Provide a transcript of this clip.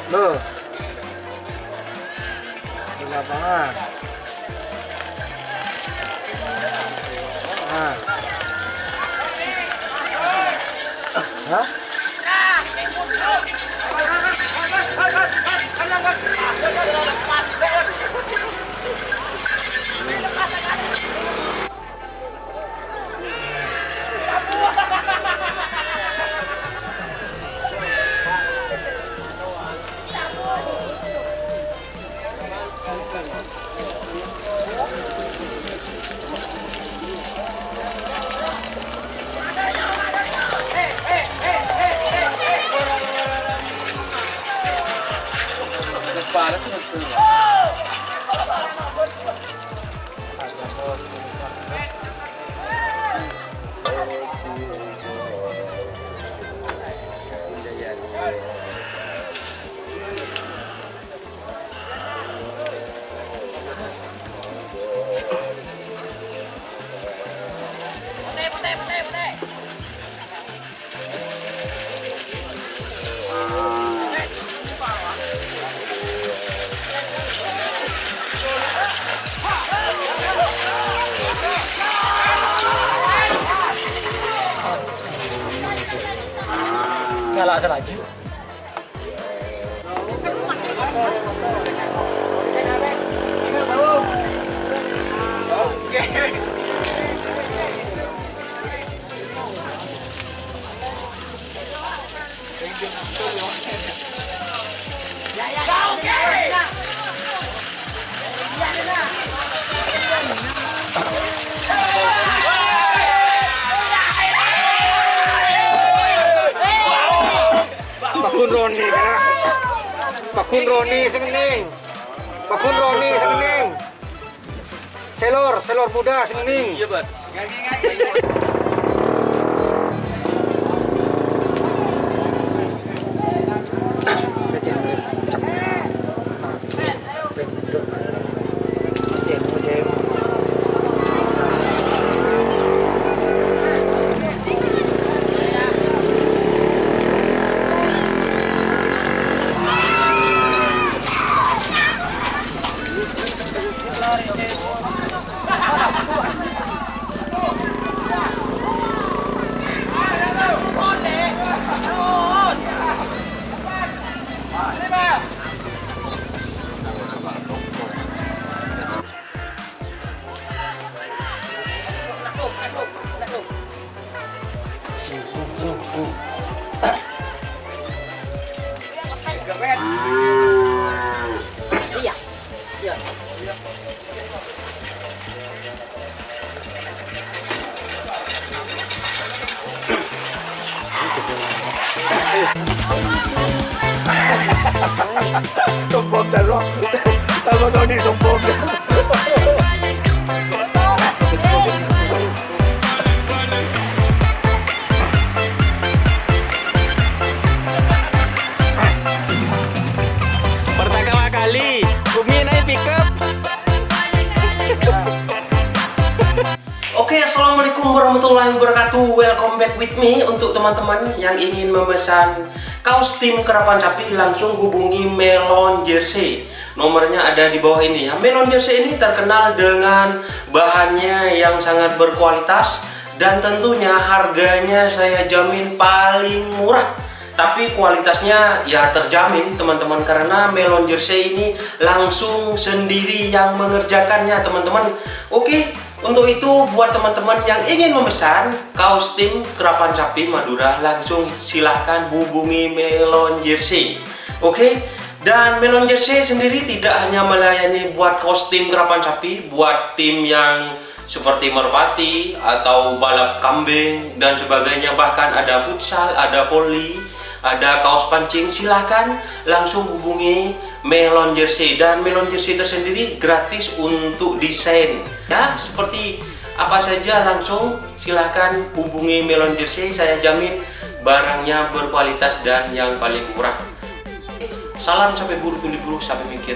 Loh, di lapangan. Nah. Hah? Nyala selaju. Pakun Roni kan? Pakun Roni sengening. Pakun Roni sengening. Selor muda sengening. Iya, Bang. Tumbok dalo. Tama daw ni tumbok. Assalamualaikum warahmatullahi wabarakatuh. Welcome back with me. Untuk teman-teman yang ingin memesan kaos tim Kerapan Sapi, langsung hubungi Melon Jersey. Nomornya ada di bawah ini ya. Melon Jersey ini terkenal dengan bahannya yang sangat berkualitas dan tentunya harganya saya jamin paling murah. Tapi kualitasnya ya terjamin teman-teman, karena Melon Jersey ini langsung sendiri yang mengerjakannya teman-teman. Oke, untuk itu buat teman-teman yang ingin memesan kaos tim Kerapan Sapi Madura, langsung silahkan hubungi Melon Jersey. Oke, dan Melon Jersey sendiri tidak hanya melayani buat kaos tim Kerapan Sapi, buat tim yang seperti merpati atau balap kambing dan sebagainya, bahkan ada futsal, ada volley, ada kaos pancing. Silahkan langsung hubungi Melon Jersey, dan Melon Jersey tersendiri gratis untuk desain ya, seperti apa saja langsung silahkan hubungi Melon Jersey. Saya jamin barangnya berkualitas dan yang paling murah. Salam sampai buru tuli buru sampai mikir.